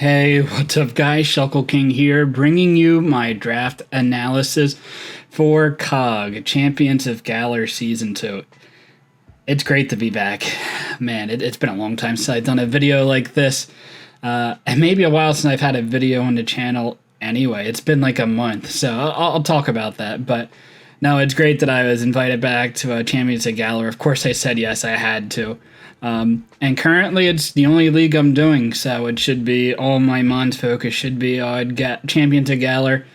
Hey, what's up guys? Shuckleking here, bringing you my draft analysis for COG, Champions of Galar Season 2. It's great to be back. Man, it's been a long time since I've done a video like this. And maybe a while since I've had a video on the channel anyway. It's been like a month, so I'll talk about that. But no, it's great that I was invited back to Champions of Galar. Of course I said yes, I had to. And currently it's the only league I'm doing, so it should be, all my Mons focus should be on Champions of Galar.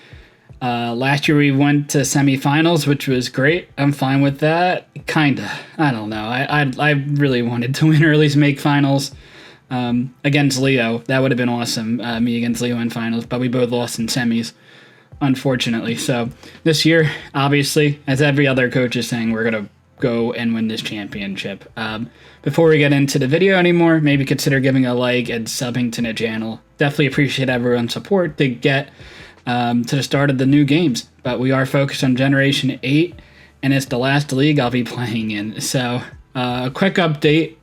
Last year we went to semifinals, which was great. I'm fine with that. Kinda. I don't know. I really wanted to win or at least make finals against Leo. That would have been awesome, me against Leo in finals, but we both lost in semis, unfortunately. So this year, obviously, as every other coach is saying, we're going to go and win this championship. Before we get into the video anymore, maybe consider giving a like and subbing to the channel. Definitely appreciate everyone's support to get to the start of the new games. But we are focused on Generation 8, and it's the last league I'll be playing in. So a quick update,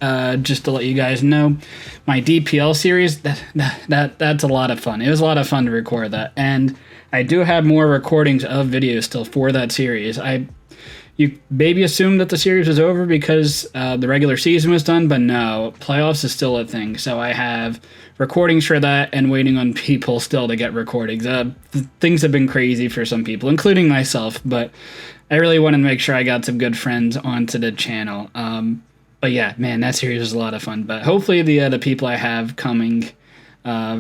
just to let you guys know, my DPL series, that's a lot of fun. It was a lot of fun to record that, and I do have more recordings of videos still for that series. You maybe assumed that the series was over because the regular season was done, but no, playoffs is still a thing. So I have recordings for that and waiting on people still to get recordings. Things have been crazy for some people, including myself, but I really wanted to make sure I got some good friends onto the channel. But yeah, man, that series was a lot of fun. But hopefully the people I have coming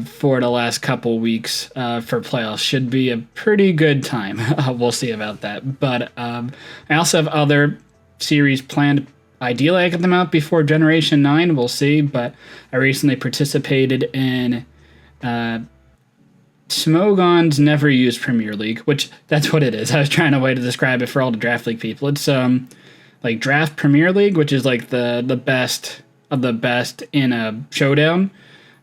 for the last couple weeks for playoffs should be a pretty good time. We'll see about that. But I also have other series planned. Ideally, I get them out before Generation 9. We'll see. But I recently participated in Smogon's Never Used Premier League, which that's what it is. I was trying a way to describe it for all the Draft League people. It's like Draft Premier League, which is like the best of the best in a showdown.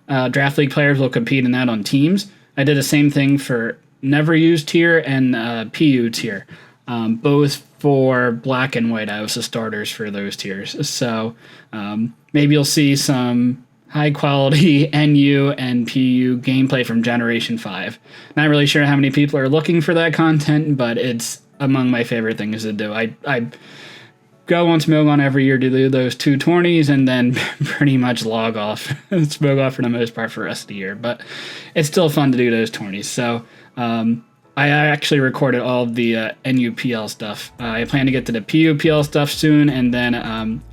Draft League players will compete in that on teams. I did the same thing for Never Used tier and PU tier. Both for black and white. I was the starters for those tiers. So maybe you'll see some high quality NU and PU gameplay from Generation 5. Not really sure how many people are looking for that content, but it's among my favorite things to do. I go on Smogon every year to do those 2 tourneys and then pretty much log off. Smoke off for the most part for the rest of the year, but it's still fun to do those tourneys. So I actually recorded all of the NUPL stuff. I plan to get to the PUPL stuff soon, and then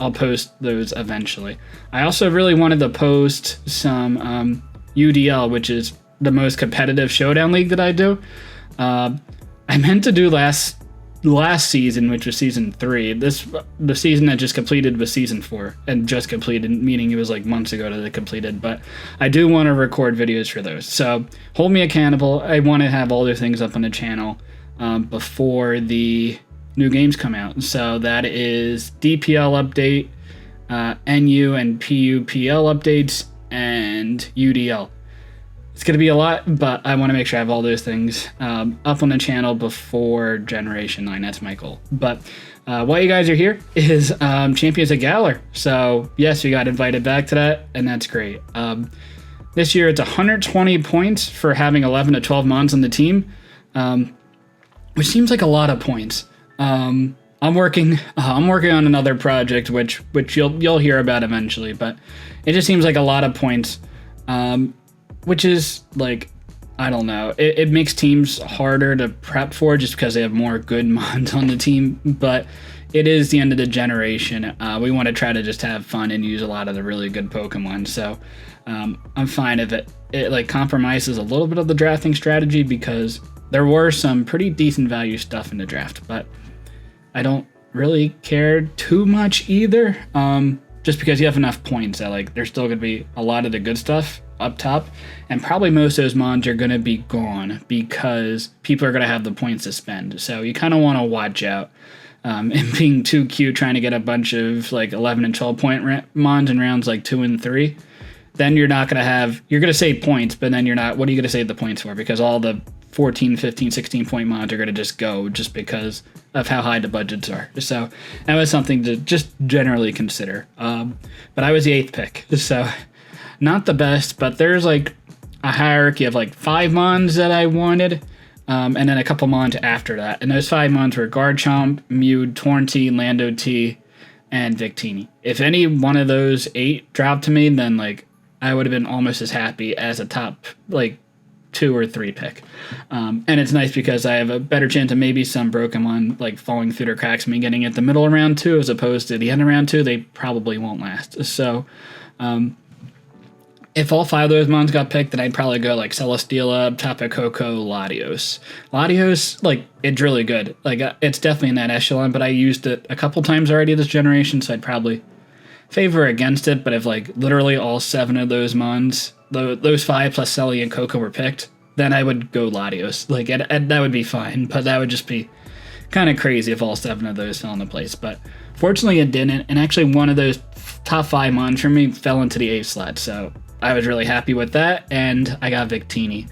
I'll post those eventually. I also really wanted to post some UDL, which is the most competitive showdown league that I do. I meant to do last season, which was season 3. The season that just completed was season 4, and just completed, meaning it was like months ago that it completed. But I do want to record videos for those, so hold me accountable. I want to have all the things up on the channel before the new games come out. So that is DPL update, NU and PUPL updates, and UDL. It's going to be a lot, but I want to make sure I have all those things up on the channel before Generation 9. That's my goal. But why you guys are here is Champions of Galar. So, yes, we got invited back to that, and that's great. This year, it's 120 points for having 11 to 12 Mons on the team, which seems like a lot of points. I'm working on another project, which you'll hear about eventually, but it just seems like a lot of points. Which is, like, I don't know. It makes teams harder to prep for just because they have more good Mons on the team. But it is the end of the generation. We want to try to just have fun and use a lot of the really good Pokemon. So I'm fine if it like compromises a little bit of the drafting strategy, because there were some pretty decent value stuff in the draft. But I don't really care too much either. Just because you have enough points that, like, there's still going to be a lot of the good stuff up top, and probably most of those Mons are going to be gone because people are going to have the points to spend. So you kind of want to watch out and being too cute trying to get a bunch of like 11 and 12 point Mons in rounds like 2 and 3. Then you're not going to have, you're going to save points, but then you're not, what are you going to save the points for? Because all the 14, 15, 16 point Mons are going to just go just because of how high the budgets are. So that was something to just generally consider. But I was the 8th pick, so not the best, but there's like a hierarchy of like 5 mons that I wanted, and then a couple mons after that. And those 5 mons were Garchomp, Mew, Torrentine, Lando T, and Victini. If any one of those 8 dropped to me, then like I would have been almost as happy as a top like 2 or 3 pick. And it's nice because I have a better chance of maybe some broken one like falling through the cracks, me getting at the middle of round 2 as opposed to the end of round 2. They probably won't last. So if all 5 of those mons got picked, then I'd probably go like Celesteela, Tapu Koko, Latios. Latios, like, it's really good. Like, it's definitely in that echelon, but I used it a couple times already this generation, so I'd probably favor against it. But if, like, literally all 7 of those mons, those 5 plus Celi and Koko were picked, then I would go Latios. Like, and that would be fine, but that would just be kind of crazy if all 7 of those fell into place. But fortunately, it didn't, and actually one of those top 5 mons for me fell into the 8th slot, so I was really happy with that, and I got Victini.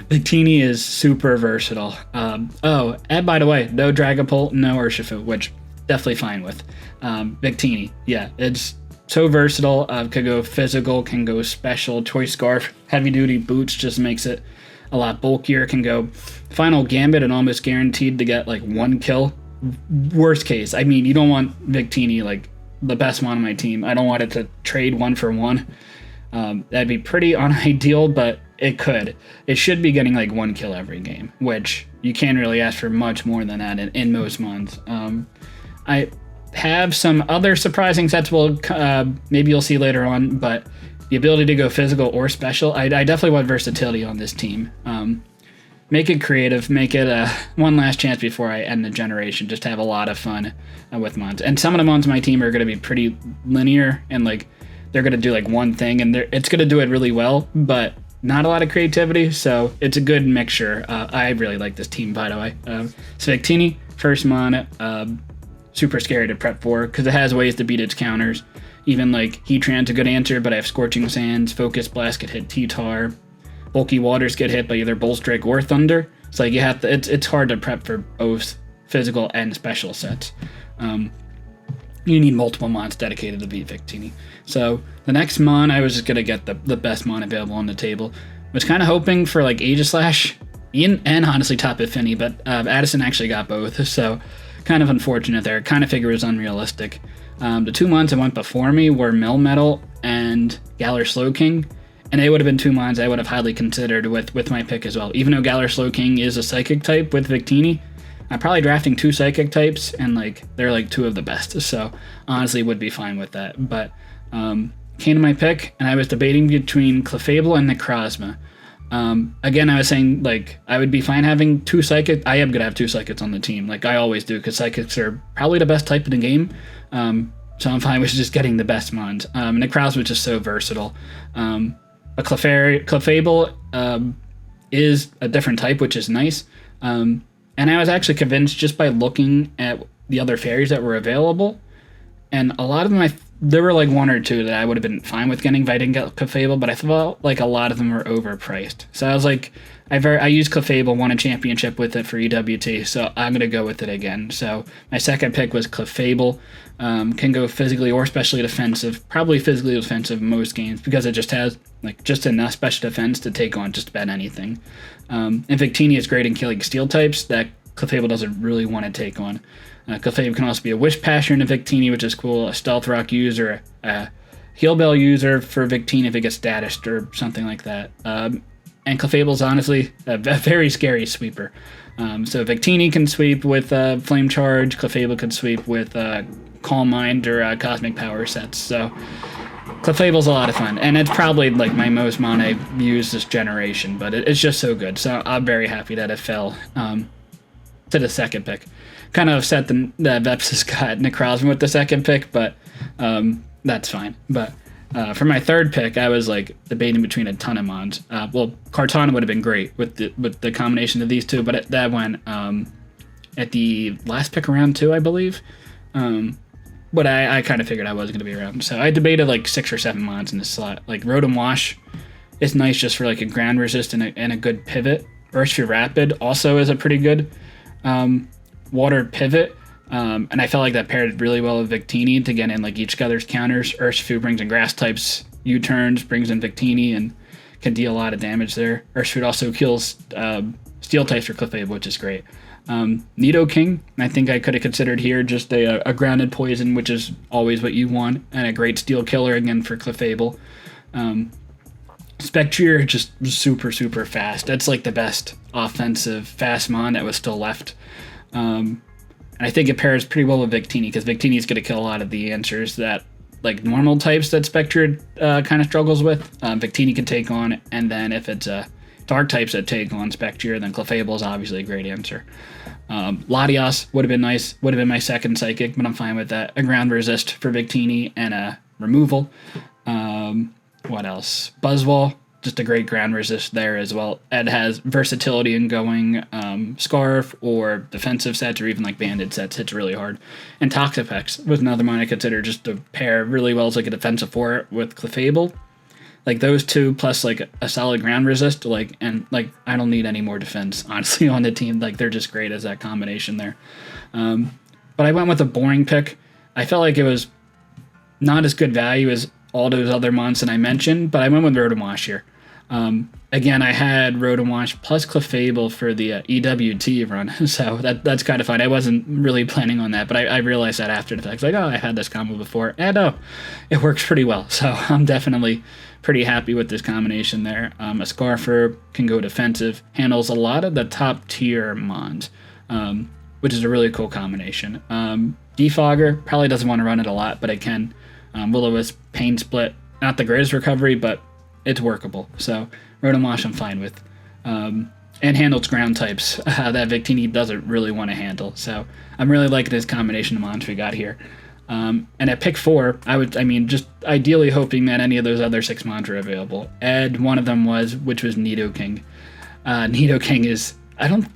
Victini is super versatile. Oh, and by the way, no Dragapult, no Urshifu, which definitely fine with. Victini, yeah, it's so versatile. Can go physical, can go special. Choice Scarf, heavy duty boots just makes it a lot bulkier. Can go Final Gambit and almost guaranteed to get like 1 kill. Worst case, I mean, you don't want Victini like the best one on my team. I don't want it to trade 1 for 1. That'd be pretty unideal, but it could. It should be getting like 1 kill every game, which you can't really ask for much more than that in most months. I have some other surprising sets maybe you'll see later on, but the ability to go physical or special, I definitely want versatility on this team. Make it creative, make it one last chance before I end the generation, just to have a lot of fun with mons. And some of the mons on my team are going to be pretty linear, and like they're going to do like one thing, and it's going to do it really well, but not a lot of creativity, so it's a good mixture. I really like this team, by the way. So Victini, first mon, super scary to prep for, because it has ways to beat its counters. Even like Heatran's a good answer, but I have Scorching Sands, Focus Blast could hit T-Tar, Bulky Waters get hit by either Bolstrake or Thunder. It's like you have to, it's hard to prep for both physical and special sets. You need multiple mons dedicated to beat Victini. So the next mon, I was just going to get the best mon available on the table. Was kind of hoping for like Aegislash and honestly Tapu Fini, but Addison actually got both, so kind of unfortunate there. Kind of figured it was unrealistic. The 2 mons that went before me were Melmetal and Galar Slowking, and they would have been 2 mons I would have highly considered with my pick as well. Even though Galar Slowking is a Psychic type with Victini, I'm probably drafting 2 Psychic types, and like they're like 2 of the best, so honestly would be fine with that. But came to my pick, and I was debating between Clefable and Necrozma. Again, I was saying like I would be fine having 2 Psychic. I am gonna have 2 Psychics on the team, like I always do, because Psychics are probably the best type in the game. So I'm fine with just getting the best mons. Necrozma is just so versatile. A Clefable is a different type, which is nice. And I was actually convinced just by looking at the other fairies that were available, and a lot of them, there were like 1 or 2 that I would have been fine with getting if I didn't get Clefable, but I felt like a lot of them were overpriced. So I was like, I used Clefable, won a championship with it for EWT, so I'm going to go with it again. So my second pick was Clefable. Can go physically or specially defensive, probably physically defensive in most games, because it just has like just enough special defense to take on just about anything. And Victini is great in killing steel types that Clefable doesn't really want to take on. Clefable can also be a Wish Passer in a Victini, which is cool, a Stealth Rock user, a Heal Bell user for Victini if it gets statushed or something like that. And Clefable's honestly a very scary sweeper. So Victini can sweep with Flame Charge, Clefable can sweep with Calm Mind or Cosmic Power sets. So Clefable's a lot of fun, and it's probably like my most mon I've used this generation, but it's just so good. So I'm very happy that it fell to the second pick. Kind of upset that Vepsis got Necrozma with the second pick, but that's fine. But for my third pick, I was like debating between a ton of mons. Well, Kartana would have been great with the combination of these 2, but that went at the last pick around 2, I believe. But I kind of figured I wasn't going to be around. So I debated like 6 or 7 mons in this slot. Like Rotom-wash is nice just for like a ground resist and a good pivot. Urshifu Rapid also is a pretty good water pivot. And I felt like that paired really well with Victini to get in like each other's counters. Urshifu brings in grass types, U-turns, brings in Victini, and can deal a lot of damage there. Urshifu also kills steel types for Clefable, which is great. Nidoking, I think I could have considered here just a grounded poison, which is always what you want, and a great steel killer again for Clefable. Spectrier, just super, super fast. That's like the best offensive fast mon that was still left. And I think it pairs pretty well with Victini, because Victini is going to kill a lot of the answers that, like, normal types that Spectrier kind of struggles with. Victini can take on, and then if it's dark types that take on Spectrier, then Clefable is obviously a great answer. Latias would have been nice, would have been my second Psychic, but I'm fine with that. A ground resist for Victini and a removal. What else? Buzzwole, just a great ground resist there as well. It has versatility in going Scarf or defensive sets or even like banded sets. Hits really hard. And Toxapex was another one I consider just to pair really well as like a defensive 4 with Clefable. Like those two plus like a solid ground resist, like, and like I don't need any more defense honestly on the team. Like they're just great as that combination there. But I went with a boring pick. I felt like it was not as good value as all those other mons that I mentioned, but I went with rotom-wash here. Again, I had rotom-wash plus Clefable for the EWT run, so that's kind of fun. I wasn't really planning on that, but I realized that after the fact. Like, oh, I had this combo before, and oh, it works pretty well. So I'm definitely pretty happy with this combination there. A Scarfer can go defensive, handles a lot of the top tier mons, which is a really cool combination. Defogger probably doesn't want to run it a lot, but it can. Will-O-Wisp, Pain Split, not the greatest recovery, but it's workable. So rotom-wash I'm fine with. And handles ground types that Victini doesn't really want to handle. So I'm really liking this combination of mons we got here. And at pick 4, just ideally hoping that any of those other 6 mons are available. And one of them which was Nidoking. Nidoking is, I don't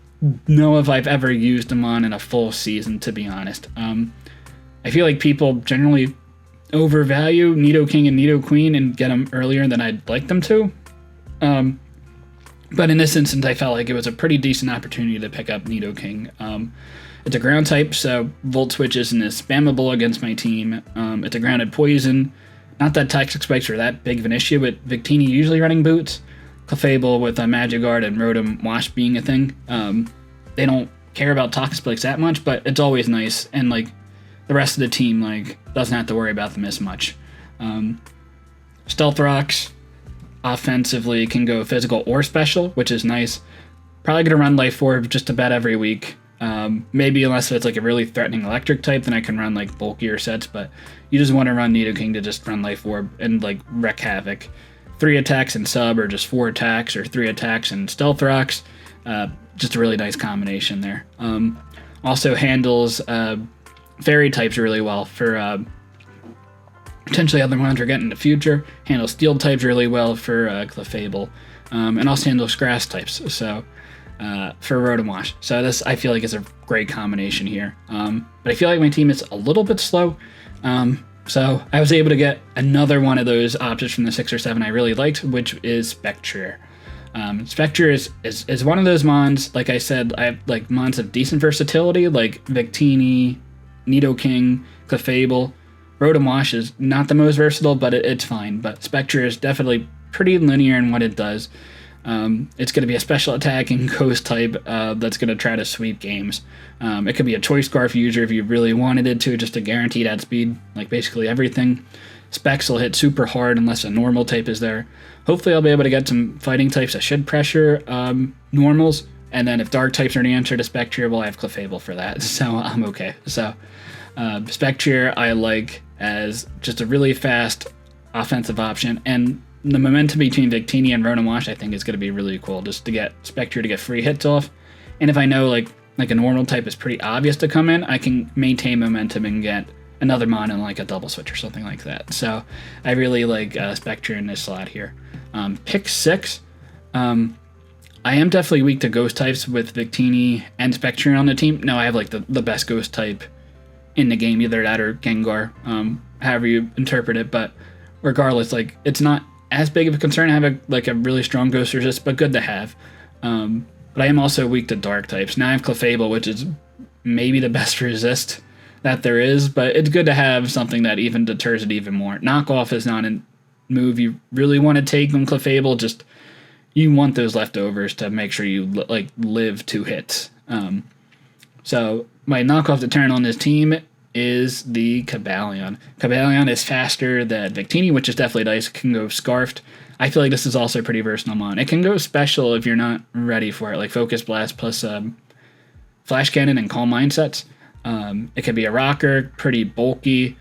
know if I've ever used a mon in a full season, to be honest. I feel like people generally overvalue Nidoking and Nidoqueen and get them earlier than I'd like them to. But in this instance, I felt like it was a pretty decent opportunity to pick up Nidoking. It's a ground type, so Volt Switch isn't as spammable against my team. It's a grounded poison. Not that Toxic Spikes are that big of an issue, but Victini usually running boots. Clefable with a Magic Guard and rotom-wash being a thing. They don't care about Toxic Spikes that much, but it's always nice, and like the rest of the team like doesn't have to worry about them as much. Stealth Rocks offensively can go physical or special, which is nice. Probably going to run Life Orb just about every week. Maybe unless it's like a really threatening electric type, then I can run like bulkier sets, but you just want to run Nidoking to just run Life Orb and like wreak havoc. 3 attacks and sub, or just 4 attacks, or 3 attacks and Stealth Rocks. Just a really nice combination there. Also handles fairy types really well for potentially other ones we're getting in the future. Handles steel types really well for Clefable. And also handles grass types, so for rotom-wash. So this, I feel like, is a great combination here. But I feel like my team is a little bit slow. So I was able to get another one of those options from the 6 or 7 I really liked, which is Spectrier. Spectrier is one of those mons, like I said, I have like mons of decent versatility, like Victini, Nidoking, Clefable. Rotom-wash is not the most versatile, but it's fine. But Spectrier is definitely pretty linear in what it does. It's going to be a special attacking ghost type that's going to try to sweep games. It could be a Choice Scarf user if you really wanted it to, just to guarantee that speed, like basically everything. Specs will hit super hard unless a normal type is there. Hopefully I'll be able to get some fighting types that should pressure normals, and then if dark types are the answer to Spectrier, well, I have Clefable for that, so I'm okay. So Spectrier I like as just a really fast offensive option, and the momentum between Victini and rotom-wash I think is going to be really cool, just to get Spectrier to get free hits off. And if I know like a normal type is pretty obvious to come in, I can maintain momentum and get another mon in like a double switch or something like that. So I really like Spectrier in this slot here. Pick 6. I am definitely weak to ghost types with Victini and Spectrier on the team. No, I have like the best ghost type in the game, either that or Gengar, however you interpret it. But regardless, like it's not as big of a concern. I have a really strong ghost resist, but good to have. But I am also weak to dark types. Now I have Clefable, which is maybe the best resist that there is, but it's good to have something that even deters it even more. Knockoff is not move you really want to take on Clefable, just you want those leftovers to make sure you live 2 hits. So my knockoff to turn on this team is the Cobalion. Cobalion is faster than Victini, which is definitely nice. It can go Scarfed. I feel like this is also pretty versatile mon. It can go special if you're not ready for it, like Focus Blast plus Flash Cannon and Calm Mindsets. It could be a rocker, pretty bulky.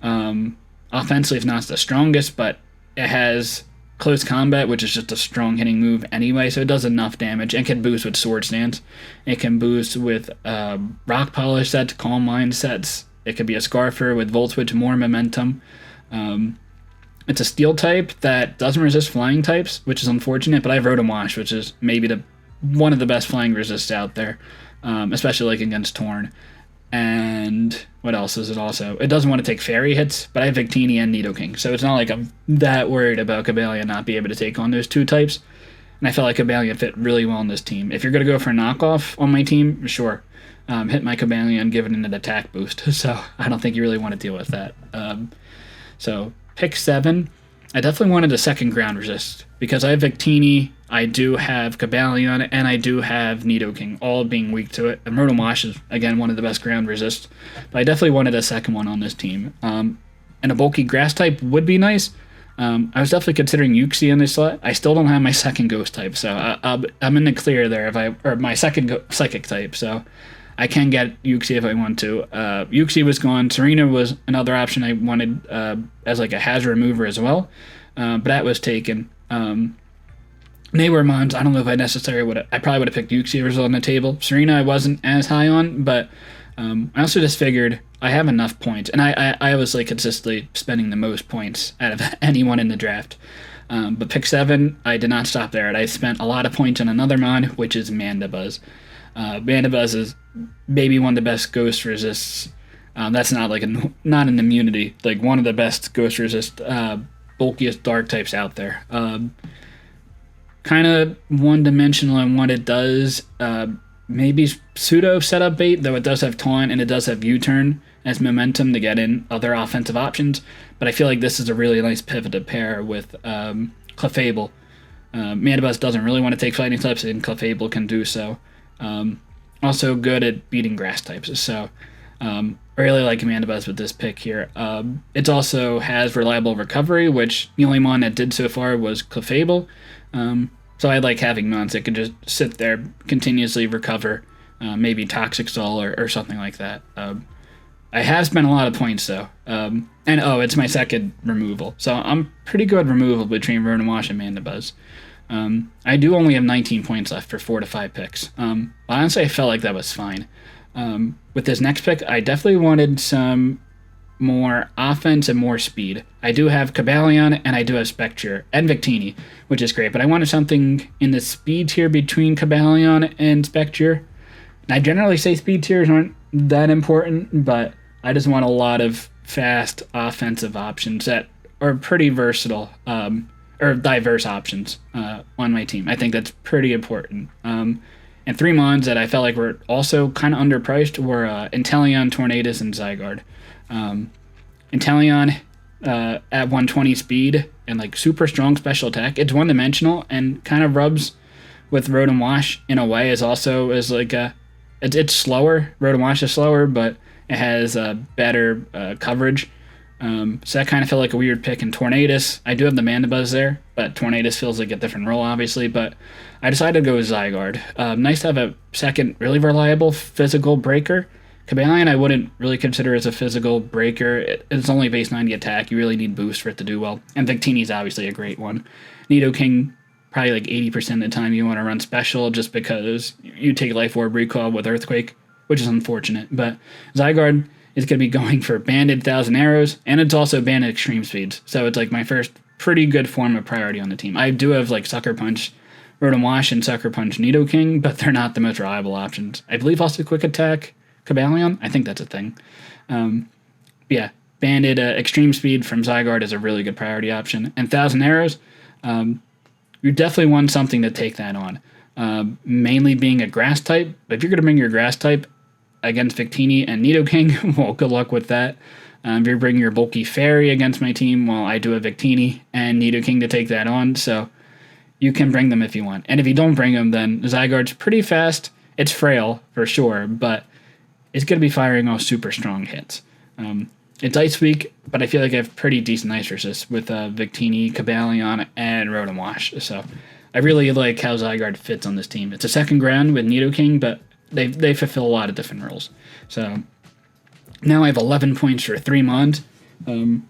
Offensively, it's not the strongest, but it has Close Combat, which is just a strong hitting move anyway, so it does enough damage. It can boost with Sword Stance. It can boost with Rock Polish sets, Calm Mind sets. It could be a Scarfer with Volt Switch, more momentum. It's a Steel type that doesn't resist flying types, which is unfortunate, but I have rotom-wash, which is maybe one of the best flying resists out there, especially like against Torn. And what else is it also? It doesn't want to take fairy hits, but I have Victini and Nidoking, so it's not like I'm that worried about Cobalion not being able to take on those 2 types. And I felt like Cobalion fit really well in this team. If you're going to go for a knockoff on my team, sure. Hit my Cobalion, give it an attack boost. So I don't think you really want to deal with that. So pick 7. I definitely wanted a second ground resist because I have Victini, I do have Cobalion, and I do have Nidoking, all being weak to it. And rotom-wash is, again, one of the best ground resists. But I definitely wanted a second one on this team. And a bulky grass type would be nice. I was definitely considering Uxie in this slot. I still don't have my second ghost type, so I'm in the clear there. Or my second psychic type, so I can get Uxie if I want to. Uxie was gone. Serena was another option I wanted as like a hazard remover as well, but that was taken. Nayware Mons, I don't know if I necessarily would have. I probably would have picked Uxie if it was on the table. Serena I wasn't as high on, but I also just figured I have enough points, and I was like consistently spending the most points out of anyone in the draft. But pick 7, I did not stop there. I spent a lot of points on another mon, which is Mandibuzz. Mandibuzz is maybe one of the best ghost resists. That's not like not an immunity, like one of the best ghost resist, bulkiest dark types out there. Kind of one-dimensional in what it does. Maybe pseudo setup bait, though it does have taunt and it does have U-turn as momentum to get in other offensive options. But I feel like this is a really nice pivot to pair with Clefable. Mandibuzz doesn't really want to take fighting types, and Clefable can do so. Also good at beating grass types, so I really like Mandibuzz with this pick here. It also has reliable recovery, which the only mon that did so far was Clefable. So I like having mons that can just sit there, continuously recover, maybe Toxic Soul or something like that. I have spent a lot of points though, and it's my second removal, so I'm pretty good removal between rotom-wash and Mandibuzz. I do only have 19 points left for 4 to 5 picks. Honestly, I felt like that was fine. With this next pick, I definitely wanted some more offense and more speed. I do have Cobalion and I do have Spectre and Victini, which is great, but I wanted something in the speed tier between Cobalion and Spectre. And I generally say speed tiers aren't that important, but I just want a lot of fast offensive options that are pretty versatile, or diverse options on my team. I think that's pretty important. And 3 mons that I felt like were also kind of underpriced were Inteleon, Tornadus, and Zygarde. Inteleon at 120 speed and like super strong special attack. It's one-dimensional and kind of rubs with Rotom-wash in a way. It's like it's slower. Rotom-wash is slower, but it has better coverage. So that kind of felt like a weird pick in Tornadus. I do have the Mandibuzz there, but Tornadus feels like a different role, obviously. But I decided to go with Zygarde. Nice to have a second really reliable physical breaker. Cobalion I wouldn't really consider as a physical breaker. It's only base 90 attack. You really need boost for it to do well. And Victini's obviously a great one. Nidoking, probably like 80% of the time you want to run special just because you take Life Orb recoil with Earthquake, which is unfortunate. But Zygarde is going to be going for Banded 1,000 Arrows, and it's also Banded Extreme Speeds. So it's like my first pretty good form of priority on the team. I do have like Sucker Punch, Rotom-wash, and Sucker Punch Nidoking, but they're not the most reliable options. I believe also Quick Attack Cobalion. I think that's a thing. Yeah, Banded Extreme Speed from Zygarde is a really good priority option. And 1,000 Arrows, you definitely want something to take that on. Mainly being a grass type, but if you're going to bring your grass type against Victini and Nidoking, well, good luck with that. If you're bringing your bulky fairy against my team, well, I do a Victini and Nidoking to take that on, so you can bring them if you want. And if you don't bring them, then Zygarde's pretty fast. It's frail, for sure, but it's going to be firing off super strong hits. It's Ice Week, but I feel like I have pretty decent ice resist with Victini, Cobalion, and Rotom-wash. So I really like how Zygarde fits on this team. It's a second ground with Nidoking, but they fulfill a lot of different roles. So now I have 11 points for 3 Mons. I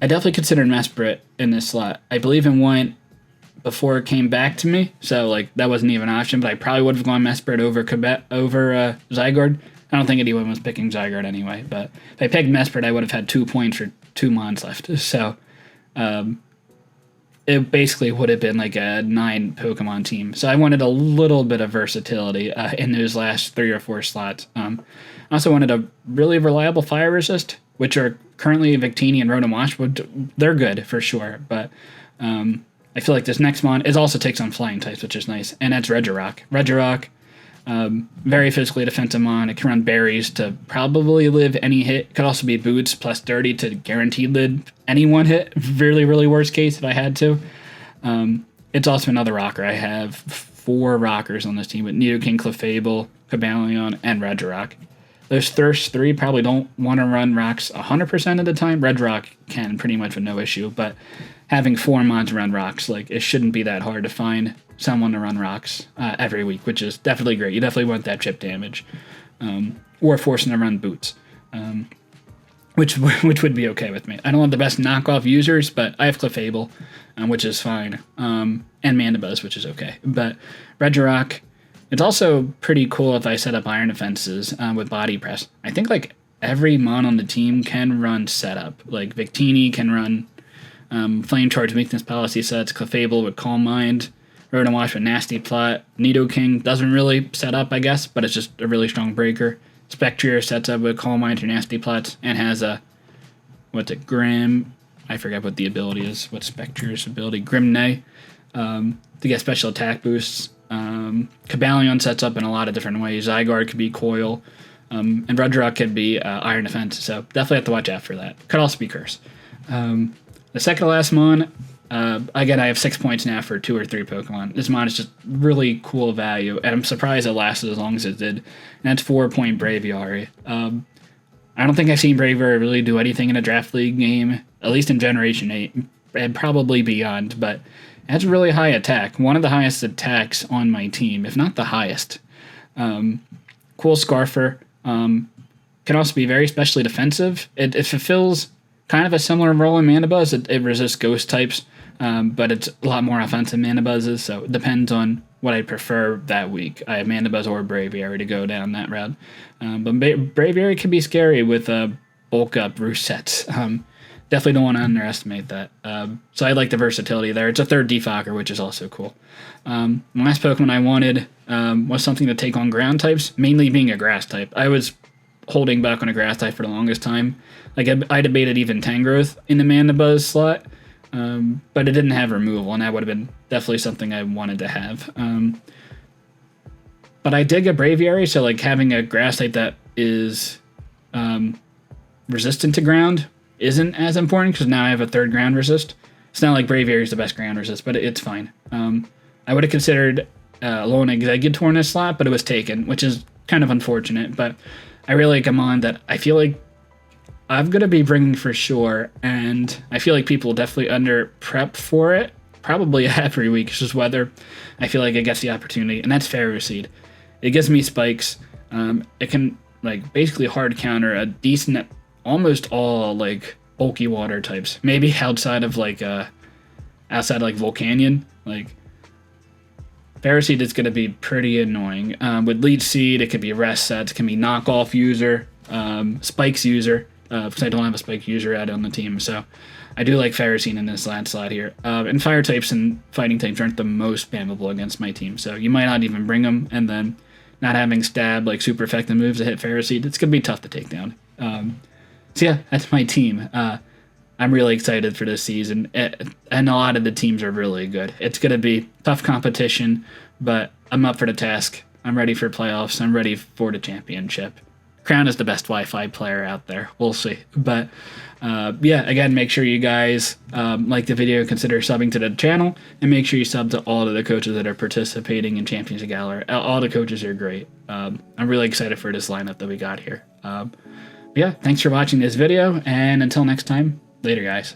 definitely considered Mesprit in this slot. I believe it went before it came back to me, so like that wasn't even an option, but I probably would have gone Mesprit over Zygarde. I don't think anyone was picking Zygarde anyway, but if I picked Mesprit, I would have had 2 points for 2 Mons left. So it basically would have been like a 9 Pokemon team. So I wanted a little bit of versatility in those last 3 or 4 slots. I also wanted a really reliable fire resist, which are currently Victini and Rotom-wash. They're good for sure, but I feel like this next Mon also takes on flying types, which is nice, and that's Regirock. Regirock, very physically defensive Mon. It can run berries to probably live any hit. Could also be boots plus 30 to guaranteed live any one hit. Really, really worst case if I had to. It's also another rocker. I have 4 rockers on this team with Nidoking, Clefable, Cobalion, and Regirock. Those first 3 probably don't want to run rocks 100% of the time. Regirock can pretty much with no issue, but having 4 Mons run rocks, like it shouldn't be that hard to find someone to run rocks every week, which is definitely great. You definitely want that chip damage, or forcing to run boots, which would be okay with me. I don't have the best knockoff users, but I have Clefable, which is fine, and Mandibuzz, which is okay. But Regirock, it's also pretty cool if I set up Iron Defenses with Body Press. I think like every Mon on the team can run setup. Like Victini can run Flame Charge Weakness Policy sets, Clefable with Calm Mind, Rotom-wash with Nasty Plot, Nidoking doesn't really set up, I guess, but it's just a really strong breaker. Spectrier sets up with Calm Mind or Nasty Plots and has a, Grim, I forget what the ability is, what's Spectrier's ability, Grimnay, to get special attack boosts. Cobalion sets up in a lot of different ways. Zygarde could be Coil, and Regirock could be Iron Defense, so definitely have to watch out for that. Could also be Curse. The second to last Mon, again, I have 6 points now for 2 or 3 Pokemon. This Mon is just really cool value, and I'm surprised it lasted as long as it did. And that's 4-point Braviary. I don't think I've seen Braviary really do anything in a Draft League game, at least in Generation 8, and probably beyond, but it has really high attack. One of the highest attacks on my team, if not the highest. Cool Scarfer. Can also be very specially defensive. It fulfills kind of a similar role in Mandibuzz. It resists ghost types, but it's a lot more offensive Mandibuzzes, so it depends on what I prefer that week. I have Mandibuzz or Braviary to go down that route. But Braviary can be scary with bulk up roost sets. Definitely don't want to underestimate that. So I like the versatility there. It's a third Defogger, which is also cool. The last Pokemon I wanted was something to take on ground types, mainly being a grass type. I was holding back on a grass type for the longest time. Like I debated even Tangrowth in the Mandibuzz slot, but it didn't have removal, and that would have been definitely something I wanted to have. But I did get Braviary, so like having a grass type that is resistant to ground isn't as important, because now I have a third ground resist. It's not like Braviary is the best ground resist, but it's fine. I would have considered Lone Exeggutor in this slot, but it was taken, which is kind of unfortunate, but I really like a Mon that I feel like I'm going to be bringing for sure, and I feel like people will definitely under prep for it, probably every week. It's just whether I feel like it gets the opportunity, and that's Ferroseed. It gives me spikes. It can like basically hard counter a decent, almost all like bulky water types. Maybe outside of Volcanion. Like Ferroseed is going to be pretty annoying. With Leech Seed, it could be rest sets, it can be knockoff user, spikes user, because I don't have a spike user out on the team. So I do like Ferroseed in this last slot here. And fire types and fighting types aren't the most spammable against my team, so you might not even bring them, and then not having stab, like super effective moves to hit Ferroseed, it's going to be tough to take down. So yeah, that's my team. I'm really excited for this season, and a lot of the teams are really good. It's going to be tough competition, but I'm up for the task. I'm ready for playoffs. I'm ready for the championship. Crown is the best Wi-Fi player out there. We'll see. But yeah, again, make sure you guys like the video, consider subbing to the channel, and make sure you sub to all of the coaches that are participating in Champions of Galar. All the coaches are great. I'm really excited for this lineup that we got here. Yeah, thanks for watching this video, and until next time, later, guys.